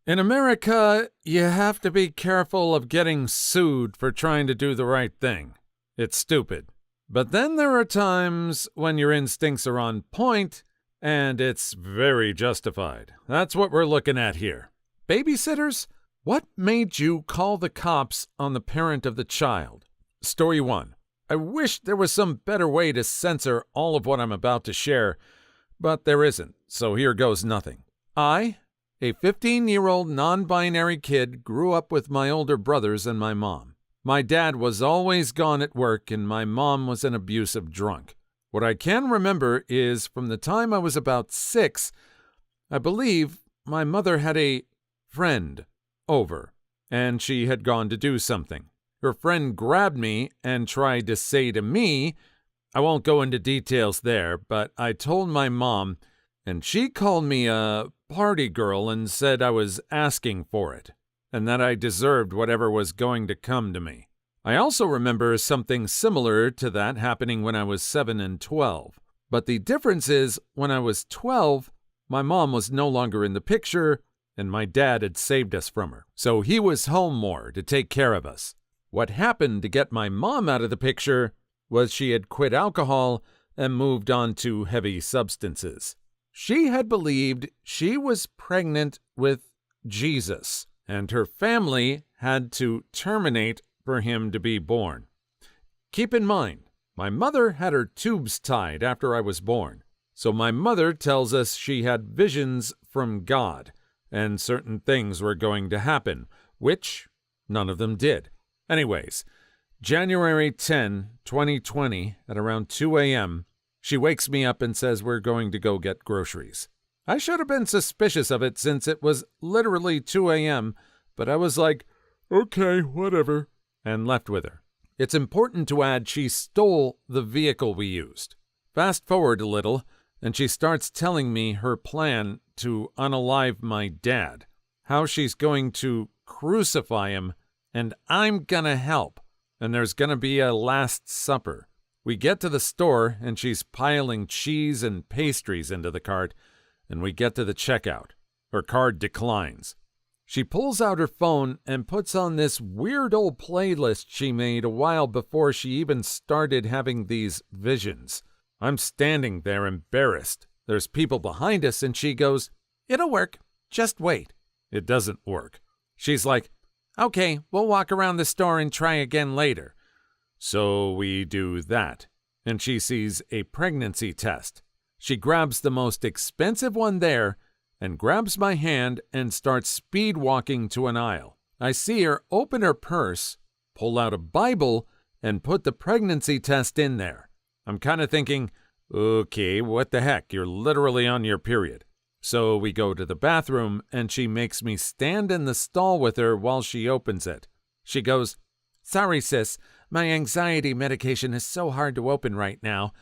In America, you have to be careful of getting sued for trying to do the right thing. It's stupid. But then there are times when your instincts are on point, and it's very justified. That's what we're looking at here. Babysitters, what made you call the cops on the parent of the child? Story 1. I wish there was some better way to censor all of what I'm about to share, but there isn't, so here goes nothing. I, a 15-year-old non-binary kid, grew up with my older brothers and my mom. My dad was always gone at work, and my mom was an abusive drunk. What I can remember is from the time I was about 6, I believe my mother had a friend over, and she had gone to do something. Her friend grabbed me and tried to say to me, I won't go into details there, but I told my mom, and she called me a party girl and said I was asking for it, and that I deserved whatever was going to come to me. I also remember something similar to that happening when I was 7 and 12. But the difference is, when I was 12, my mom was no longer in the picture, and my dad had saved us from her. So he was home more to take care of us. What happened to get my mom out of the picture was she had quit alcohol and moved on to heavy substances. She had believed she was pregnant with Jesus, and her family had to terminate for him to be born. Keep in mind, my mother had her tubes tied after I was born, so my mother tells us she had visions from God, and certain things were going to happen, which none of them did. Anyways, January 10, 2020, at around 2 a.m., she wakes me up and says we're going to go get groceries. I should have been suspicious of it since it was literally 2 a.m., but I was like, okay, whatever, and left with her. It's important to add she stole the vehicle we used. Fast forward a little, and she starts telling me her plan to unalive my dad, how she's going to crucify him, and I'm gonna help, and there's gonna be a Last Supper. We get to the store, and she's piling cheese and pastries into the cart, and we get to the checkout. Her card declines. She pulls out her phone and puts on this weird old playlist she made a while before she even started having these visions. I'm standing there embarrassed. There's people behind us, and she goes, "It'll work. Just wait." It doesn't work. She's like, "Okay, we'll walk around the store and try again later." So we do that, and she sees a pregnancy test. She grabs the most expensive one there and grabs my hand and starts speed walking to an aisle. I see her open her purse, pull out a Bible, and put the pregnancy test in there. I'm kind of thinking, okay, what the heck? You're literally on your period. So we go to the bathroom, and she makes me stand in the stall with her while she opens it. She goes, "Sorry, sis, my anxiety medication is so hard to open right now."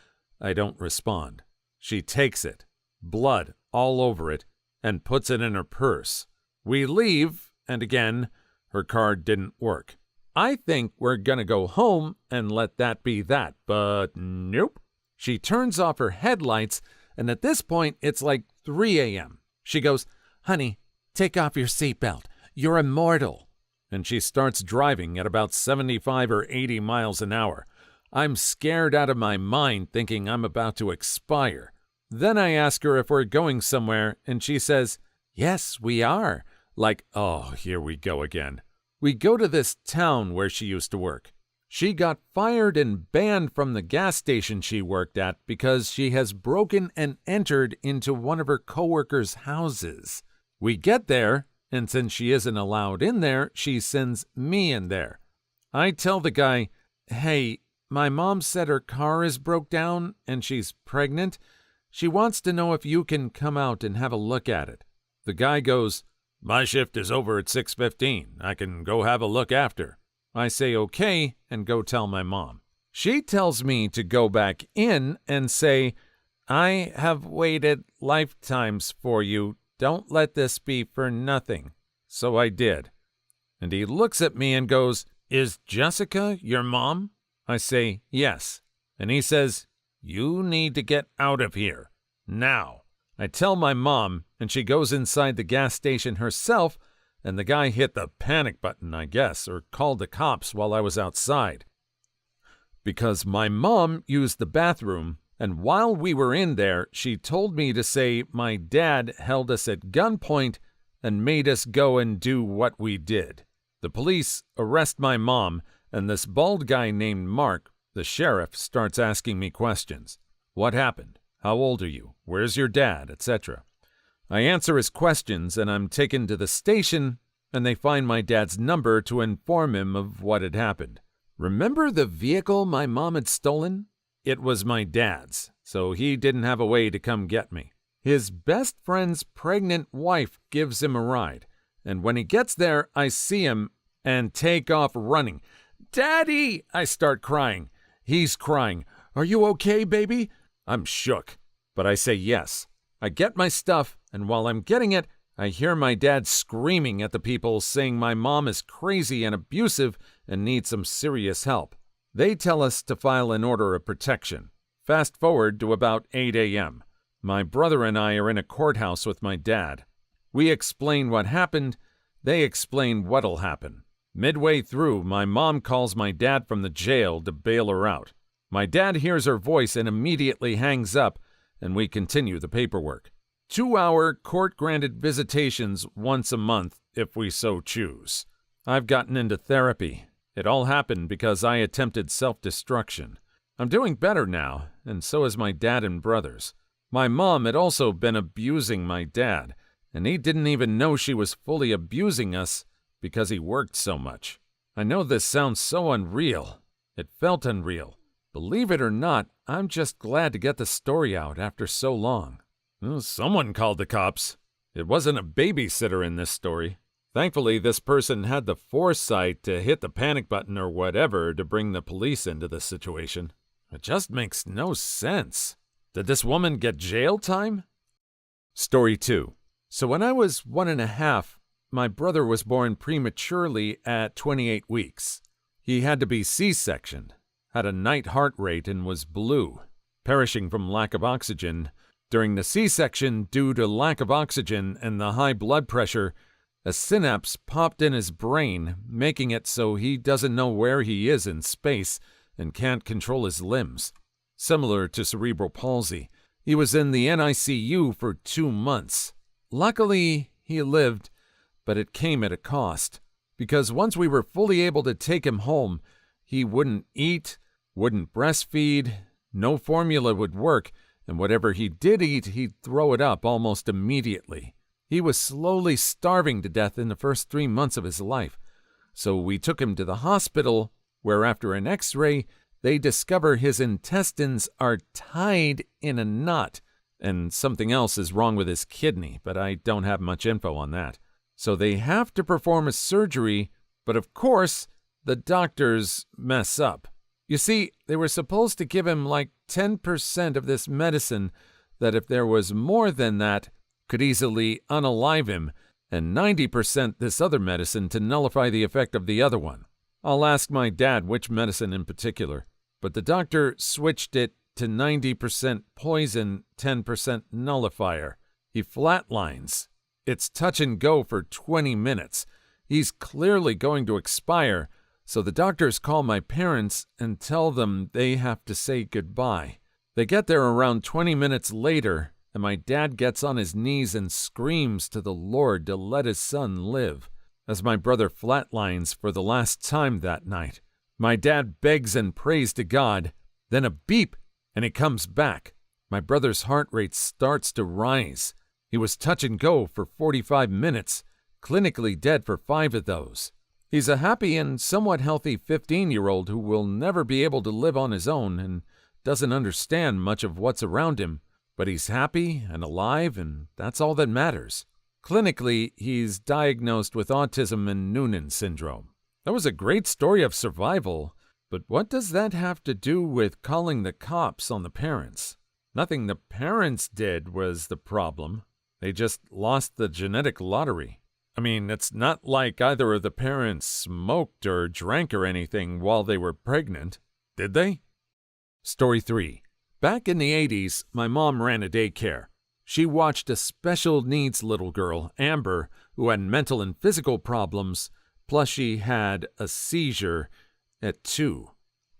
I don't respond. She takes it, blood all over it, and puts it in her purse. We leave, and again, her card didn't work. I think we're gonna go home and let that be that, but nope. She turns off her headlights, and at this point, it's like 3 a.m. She goes, "Honey, take off your seatbelt. You're immortal." And she starts driving at about 75 or 80 miles an hour. I'm scared out of my mind, thinking I'm about to expire. Then I ask her if we're going somewhere, and she says, "Yes, we are." Like, oh, here we go again. We go to this town where she used to work. She got fired and banned from the gas station she worked at because she has broken and entered into one of her coworkers' houses. We get there, and since she isn't allowed in there, she sends me in there. I tell the guy, "Hey, my mom said her car is broke down and she's pregnant. She wants to know if you can come out and have a look at it." The guy goes, "My shift is over at 6:15. I can go have a look after." I say okay and go tell my mom. She tells me to go back in and say, "I have waited lifetimes for you. Don't let this be for nothing." So I did. And he looks at me and goes, "Is Jessica your mom?" I say, "Yes." And he says, "You need to get out of here. Now." I tell my mom, and she goes inside the gas station herself and the guy hit the panic button, I guess, or called the cops while I was outside. Because my mom used the bathroom, and while we were in there, she told me to say my dad held us at gunpoint and made us go and do what we did. The police arrest my mom, and this bald guy named Mark, the sheriff, starts asking me questions. What happened? How old are you? Where's your dad? Etc. I answer his questions, and I'm taken to the station, and they find my dad's number to inform him of what had happened. Remember the vehicle my mom had stolen? It was my dad's, so he didn't have a way to come get me. His best friend's pregnant wife gives him a ride, and when he gets there, I see him and take off running. "Daddy!" I start crying. He's crying. "Are you okay, baby?" I'm shook, but I say yes. I get my stuff, and while I'm getting it, I hear my dad screaming at the people, saying my mom is crazy and abusive and needs some serious help. They tell us to file an order of protection. Fast forward to about 8 a.m. My brother and I are in a courthouse with my dad. We explain what happened. They explain what'll happen. Midway through, my mom calls my dad from the jail to bail her out. My dad hears her voice and immediately hangs up, and we continue the paperwork. 2-hour court-granted visitations once a month, if we so choose. I've gotten into therapy. It all happened because I attempted self-destruction. I'm doing better now, and so is my dad and brothers. My mom had also been abusing my dad, and he didn't even know she was fully abusing us because he worked so much. I know this sounds so unreal. It felt unreal. Believe it or not, I'm just glad to get the story out after so long. Well, someone called the cops. It wasn't a babysitter in this story. Thankfully, this person had the foresight to hit the panic button or whatever to bring the police into the situation. It just makes no sense. Did this woman get jail time? Story 2. So when I was 1.5, my brother was born prematurely at 28 weeks. He had to be C-sectioned, had a night heart rate, and was blue, perishing from lack of oxygen. During the C-section, due to lack of oxygen and the high blood pressure, a synapse popped in his brain, making it so he doesn't know where he is in space and can't control his limbs. Similar to cerebral palsy, he was in the NICU for 2 months. Luckily, he lived, but it came at a cost, because once we were fully able to take him home, he wouldn't eat, wouldn't breastfeed, no formula would work, and whatever he did eat, he'd throw it up almost immediately. He was slowly starving to death in the first 3 months of his life. So we took him to the hospital, where after an x-ray, they discover his intestines are tied in a knot, and something else is wrong with his kidney, but I don't have much info on that. So they have to perform a surgery, but of course, the doctors mess up. You see, they were supposed to give him like 10% of this medicine that if there was more than that, could easily unalive him, and 90% this other medicine to nullify the effect of the other one. I'll ask my dad which medicine in particular, but the doctor switched it to 90% poison, 10% nullifier. He flatlines. It's touch and go for 20 minutes. He's clearly going to expire, so the doctors call my parents and tell them they have to say goodbye. They get there around 20 minutes later, and my dad gets on his knees and screams to the Lord to let his son live. As my brother flatlines for the last time that night, my dad begs and prays to God, then a beep, and he comes back. My brother's heart rate starts to rise. He was touch and go for 45 minutes, clinically dead for 5 of those. He's a happy and somewhat healthy 15-year-old who will never be able to live on his own and doesn't understand much of what's around him, but he's happy and alive, and that's all that matters. Clinically, he's diagnosed with autism and Noonan syndrome. That was a great story of survival, but what does that have to do with calling the cops on the parents? Nothing the parents did was the problem. They just lost the genetic lottery. I mean, it's not like either of the parents smoked or drank or anything while they were pregnant, did they? Story 3. Back in the 80s, my mom ran a daycare. She watched a special needs little girl, Amber, who had mental and physical problems, plus she had a seizure at 2.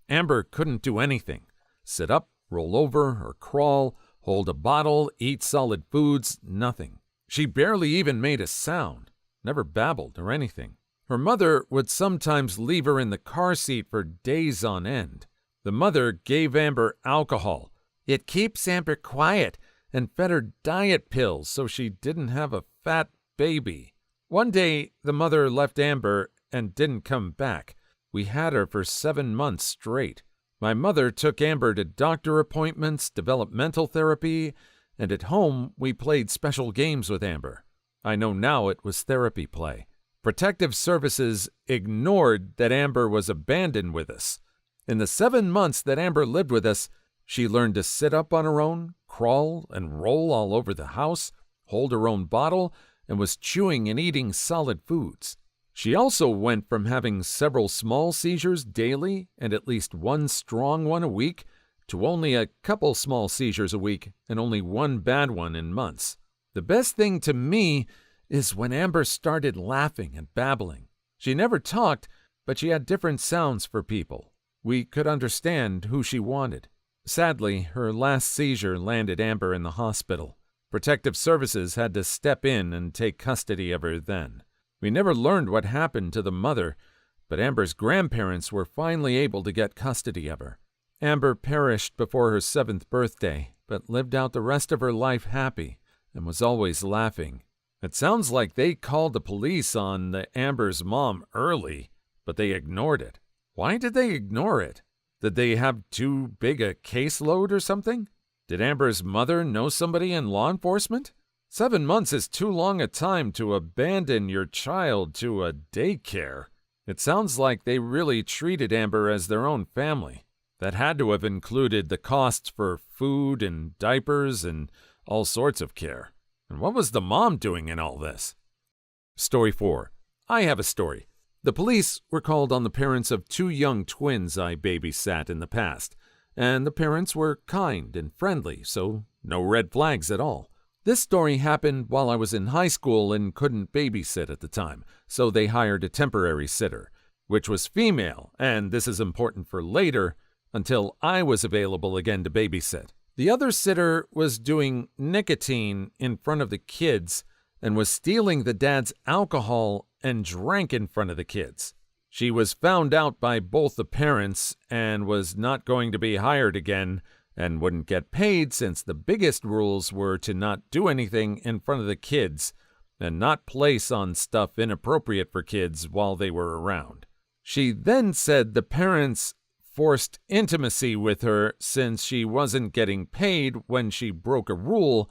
Amber couldn't do anything. Sit up, roll over, or crawl, hold a bottle, eat solid foods, nothing. She barely even made a sound, never babbled or anything. Her mother would sometimes leave her in the car seat for days on end. The mother gave Amber alcohol. It keeps Amber quiet, and fed her diet pills so she didn't have a fat baby. One day, the mother left Amber and didn't come back. We had her for 7 months straight. My mother took Amber to doctor appointments, developmental therapy, and at home we played special games with Amber. I know now it was therapy play. Protective Services ignored that Amber was abandoned with us. In the 7 months that Amber lived with us, she learned to sit up on her own, crawl and roll all over the house, hold her own bottle, and was chewing and eating solid foods. She also went from having several small seizures daily and at least one strong one a week to only a couple small seizures a week and only one bad one in months. The best thing to me is when Amber started laughing and babbling. She never talked, but she had different sounds for people. We could understand who she wanted. Sadly, her last seizure landed Amber in the hospital. Protective Services had to step in and take custody of her then. We never learned what happened to the mother, but Amber's grandparents were finally able to get custody of her. Amber perished before her 7th birthday, but lived out the rest of her life happy and was always laughing. It sounds like they called the police on Amber's mom early, but they ignored it. Why did they ignore it? Did they have too big a caseload or something? Did Amber's mother know somebody in law enforcement? 7 months is too long a time to abandon your child to a daycare. It sounds like they really treated Amber as their own family. That had to have included the costs for food and diapers and all sorts of care. And what was the mom doing in all this? Story 4. I have a story. The police were called on the parents of 2 young twins I babysat in the past, and the parents were kind and friendly, so no red flags at all. This story happened while I was in high school and couldn't babysit at the time, so they hired a temporary sitter, which was female, and this is important for later, until I was available again to babysit. The other sitter was doing nicotine in front of the kids and was stealing the dad's alcohol and drank in front of the kids. She was found out by both the parents and was not going to be hired again and wouldn't get paid since the biggest rules were to not do anything in front of the kids and not place on stuff inappropriate for kids while they were around. She then said the parents forced intimacy with her since she wasn't getting paid when she broke a rule,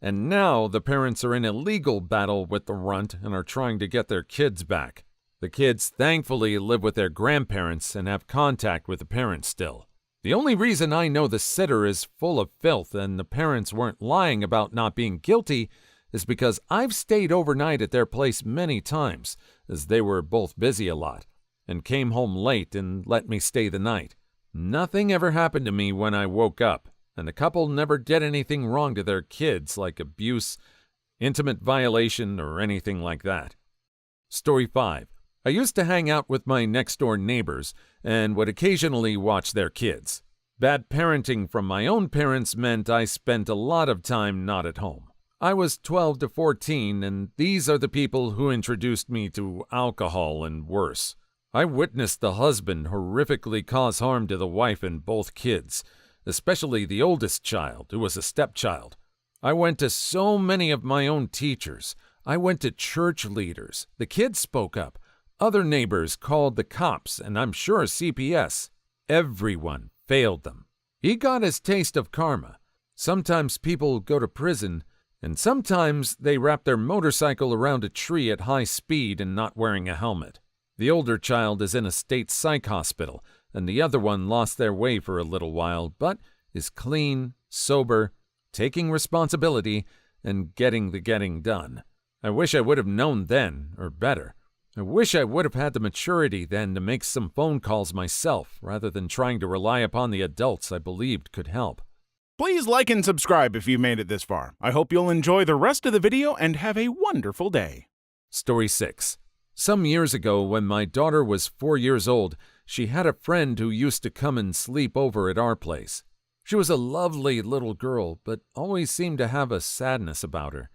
and now the parents are in a legal battle with the runt and are trying to get their kids back. The kids thankfully live with their grandparents and have contact with the parents still. The only reason I know the sitter is full of filth and the parents weren't lying about not being guilty is because I've stayed overnight at their place many times, as they were both busy a lot, and came home late and let me stay the night. Nothing ever happened to me when I woke up, and the couple never did anything wrong to their kids like abuse, intimate violation, or anything like that. Story 5. I used to hang out with my next-door neighbors and would occasionally watch their kids. Bad parenting from my own parents meant I spent a lot of time not at home. I was 12 to 14, and these are the people who introduced me to alcohol and worse. I witnessed the husband horrifically cause harm to the wife and both kids, especially the oldest child, who was a stepchild. I went to so many of my own teachers. I went to church leaders. The kids spoke up. Other neighbors called the cops, and I'm sure CPS. Everyone failed them. He got his taste of karma. Sometimes people go to prison, and sometimes they wrap their motorcycle around a tree at high speed and not wearing a helmet. The older child is in a state psych hospital, and the other one lost their way for a little while, but is clean, sober, taking responsibility, and getting the getting done. I wish I would have known then, or better. I wish I would have had the maturity then to make some phone calls myself, rather than trying to rely upon the adults I believed could help. Please like and subscribe if you made it this far. I hope you'll enjoy the rest of the video and have a wonderful day. Story 6. Some years ago, when my daughter was 4 years old, she had a friend who used to come and sleep over at our place. She was a lovely little girl, but always seemed to have a sadness about her.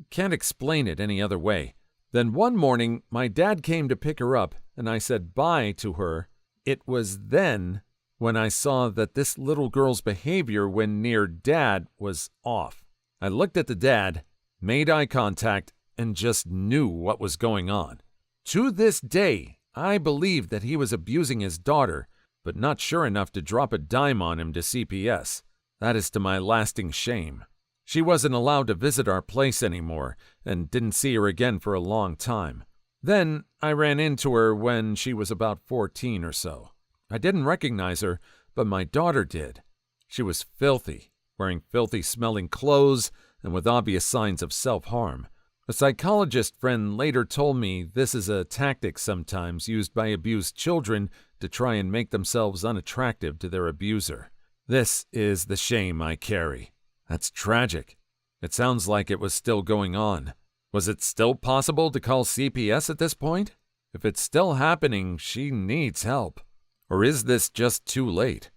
Can't explain it any other way. Then one morning, my dad came to pick her up, and I said bye to her. It was then when I saw that this little girl's behavior when near Dad was off. I looked at the dad, made eye contact, and just knew what was going on. To this day, I believe that he was abusing his daughter, but not sure enough to drop a dime on him to CPS. That is to my lasting shame. She wasn't allowed to visit our place anymore, and didn't see her again for a long time. Then I ran into her when she was about 14 or so. I didn't recognize her, but my daughter did. She was filthy, wearing filthy-smelling clothes and with obvious signs of self-harm. A psychologist friend later told me this is a tactic sometimes used by abused children to try and make themselves unattractive to their abuser. This is the shame I carry. That's tragic. It sounds like it was still going on. Was it still possible to call CPS at this point? If it's still happening, she needs help. Or is this just too late?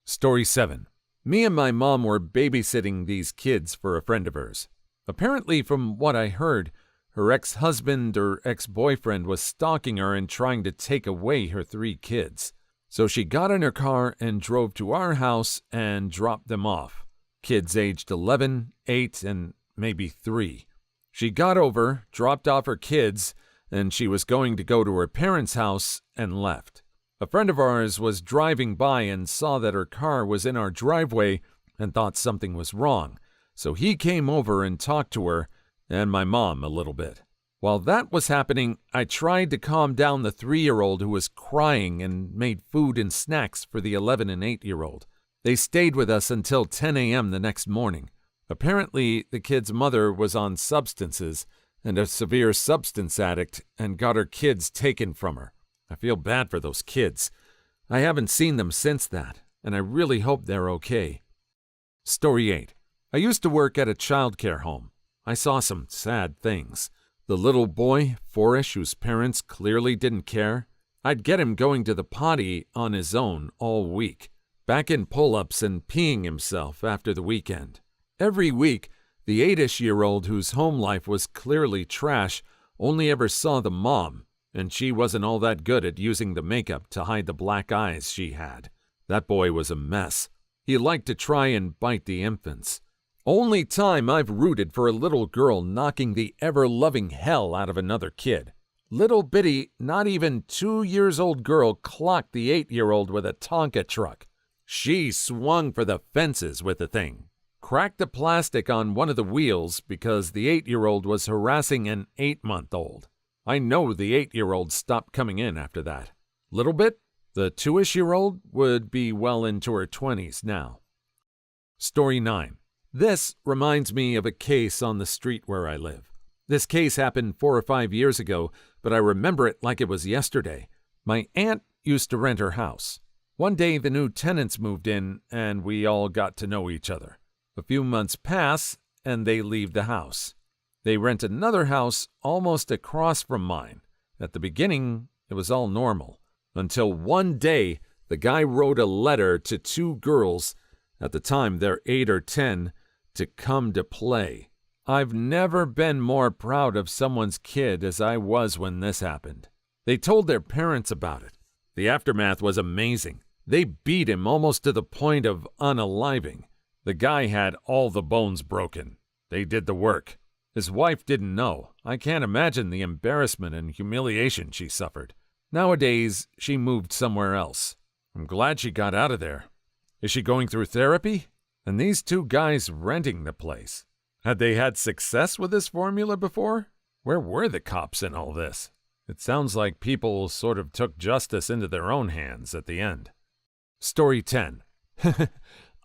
Story 7. Me and my mom were babysitting these kids for a friend of hers. Apparently, from what I heard, her ex-husband or ex-boyfriend was stalking her and trying to take away her 3 kids. So she got in her car and drove to our house and dropped them off. Kids aged 11, 8, and maybe 3. She got over, dropped off her kids, and she was going to go to her parents' house and left. A friend of ours was driving by and saw that her car was in our driveway and thought something was wrong. So he came over and talked to her and my mom a little bit. While that was happening, I tried to calm down the 3-year-old who was crying and made food and snacks for the 11 and 8-year-old. They stayed with us until 10 a.m. the next morning. Apparently, the kid's mother was on substances and a severe substance addict and got her kids taken from her. I feel bad for those kids. I haven't seen them since that, and I really hope they're okay. Story 8. I used to work at a childcare home. I saw some sad things. The little boy, 4-ish, whose parents clearly didn't care, I'd get him going to the potty on his own all week, back in pull-ups and peeing himself after the weekend. Every week, the 8-ish-year-old whose home life was clearly trash only ever saw the mom, and she wasn't all that good at using the makeup to hide the black eyes she had. That boy was a mess. He liked to try and bite the infants. Only time I've rooted for a little girl knocking the ever-loving hell out of another kid. Little bitty, not even 2 years old girl clocked the 8-year-old with a Tonka truck. She swung for the fences with the thing, cracked the plastic on one of the wheels because the 8-year-old was harassing an 8-month-old. I know the 8-year-old stopped coming in after that. Little bit, the 2-ish-year-old would be well into her 20s now. Story 9. This reminds me of a case on the street where I live. This case happened 4 or 5 years ago, but I remember it like it was yesterday. My aunt used to rent her house. One day the new tenants moved in and we all got to know each other. A few months pass and they leave the house. They rent another house almost across from mine. At the beginning, it was all normal. Until one day, the guy wrote a letter to 2 girls, at the time they're 8 or 10, to come to play. I've never been more proud of someone's kid as I was when this happened. They told their parents about it. The aftermath was amazing. They beat him almost to the point of unaliving. The guy had all the bones broken. They did the work. His wife didn't know. I can't imagine the embarrassment and humiliation she suffered. Nowadays, she moved somewhere else. I'm glad she got out of there. Is she going through therapy? And these 2 guys renting the place. Had they had success with this formula before? Where were the cops in all this? It sounds like people sort of took justice into their own hands at the end. Story 10.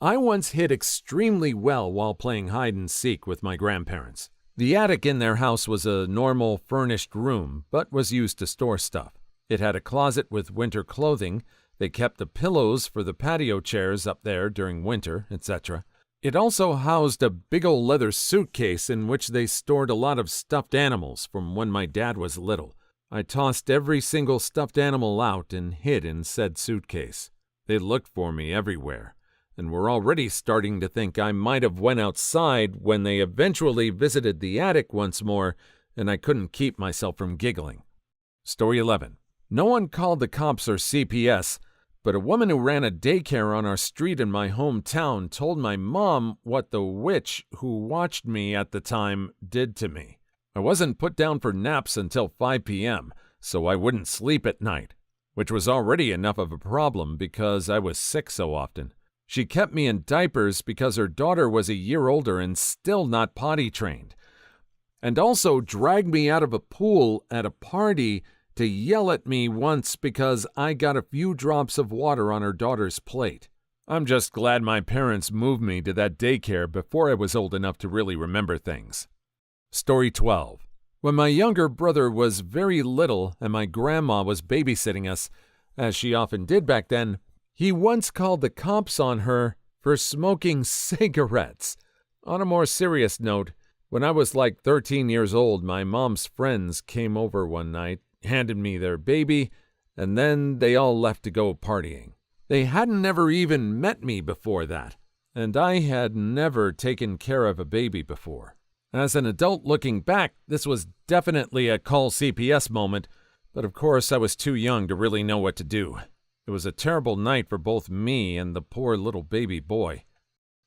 I once hid extremely well while playing hide and seek with my grandparents. The attic in their house was a normal furnished room, but was used to store stuff. It had a closet with winter clothing. They kept the pillows for the patio chairs up there during winter, etc. It also housed a big old leather suitcase in which they stored a lot of stuffed animals from when my dad was little. I tossed every single stuffed animal out and hid in said suitcase. They looked for me everywhere, and were already starting to think I might have went outside when they eventually visited the attic once more, and I couldn't keep myself from giggling. Story 11. No one called the cops or CPS, but a woman who ran a daycare on our street in my hometown told my mom what the witch who watched me at the time did to me. I wasn't put down for naps until 5 p.m., so I wouldn't sleep at night, which was already enough of a problem because I was sick so often. She kept me in diapers because her daughter was a year older and still not potty trained, and also dragged me out of a pool at a party to yell at me once because I got a few drops of water on her daughter's plate. I'm just glad my parents moved me to that daycare before I was old enough to really remember things. Story 12. When my younger brother was very little and my grandma was babysitting us, as she often did back then, he once called the cops on her for smoking cigarettes. On a more serious note, when I was like 13 years old, my mom's friends came over one night, handed me their baby, and then they all left to go partying. They hadn't ever even met me before that, and I had never taken care of a baby before. As an adult looking back, this was definitely a call CPS moment, but of course I was too young to really know what to do. It was a terrible night for both me and the poor little baby boy.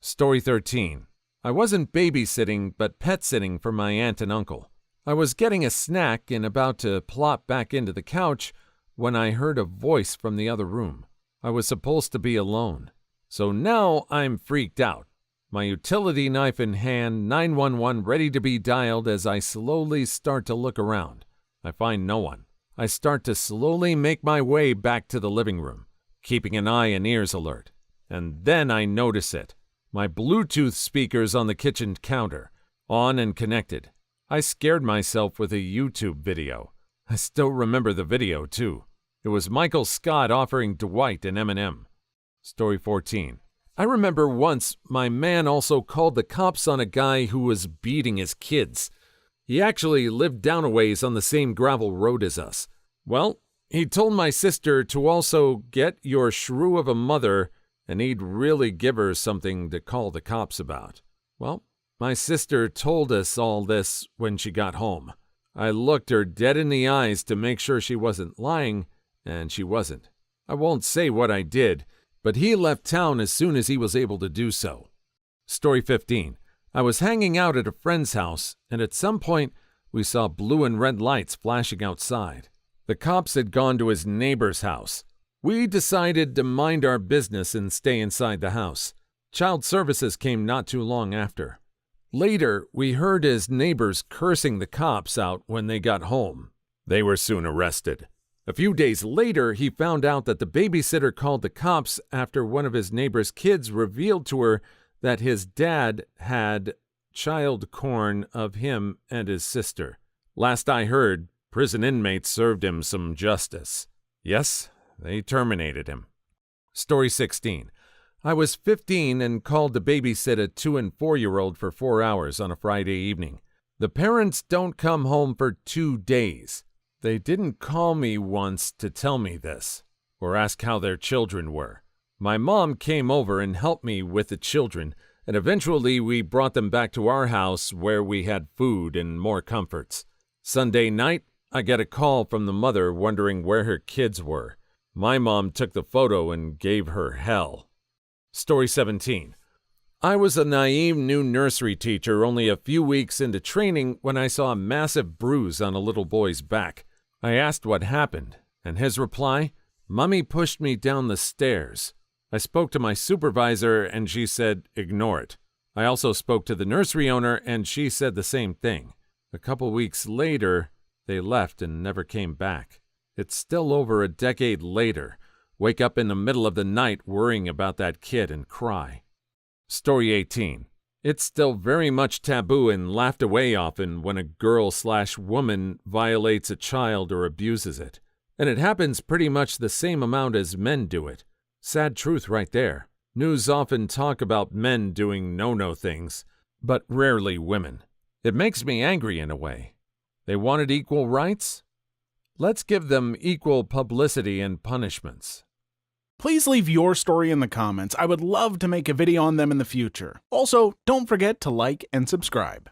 Story 13. I wasn't babysitting, but pet sitting for my aunt and uncle. I was getting a snack and about to plop back into the couch when I heard a voice from the other room. I was supposed to be alone, so now I'm freaked out. My utility knife in hand, 911 ready to be dialed as I slowly start to look around. I find no one. I start to slowly make my way back to the living room, keeping an eye and ears alert. And then I notice it. My Bluetooth speakers on the kitchen counter, on and connected. I scared myself with a YouTube video. I still remember the video, too. It was Michael Scott offering Dwight an M&M. Story 14. I remember once my man also called the cops on a guy who was beating his kids. He actually lived down a ways on the same gravel road as us. Well, he told my sister to also get your shrew of a mother, and he'd really give her something to call the cops about. Well, my sister told us all this when she got home. I looked her dead in the eyes to make sure she wasn't lying, and she wasn't. I won't say what I did, but he left town as soon as he was able to do so. Story 15. I was hanging out at a friend's house, and at some point, we saw blue and red lights flashing outside. The cops had gone to his neighbor's house. We decided to mind our business and stay inside the house. Child services came not too long after. Later, we heard his neighbors cursing the cops out when they got home. They were soon arrested. A few days later, he found out that the babysitter called the cops after one of his neighbor's kids revealed to her that his dad had child corn of him and his sister. Last I heard, prison inmates served him some justice. Yes, they terminated him. Story 16. I was 15 and called to babysit a 2- and 4-year-old for 4 hours on a Friday evening. The parents don't come home for 2 days. They didn't call me once to tell me this, or ask how their children were. My mom came over and helped me with the children, and eventually we brought them back to our house where we had food and more comforts. Sunday night, I got a call from the mother wondering where her kids were. My mom took the photo and gave her hell. Story 17. I was a naive new nursery teacher only a few weeks into training when I saw a massive bruise on a little boy's back. I asked what happened, and his reply, "Mommy pushed me down the stairs." I spoke to my supervisor, and she said, "Ignore it." I also spoke to the nursery owner, and she said the same thing. A couple weeks later, they left and never came back. It's still over a decade later. Wake up in the middle of the night worrying about that kid and cry. Story 18. It's still very much taboo and laughed away often when a girl/woman violates a child or abuses it. And it happens pretty much the same amount as men do it. Sad truth right there. News often talk about men doing no-no things, but rarely women. It makes me angry in a way. They wanted equal rights? Let's give them equal publicity and punishments. Please leave your story in the comments. I would love to make a video on them in the future. Also, don't forget to like and subscribe.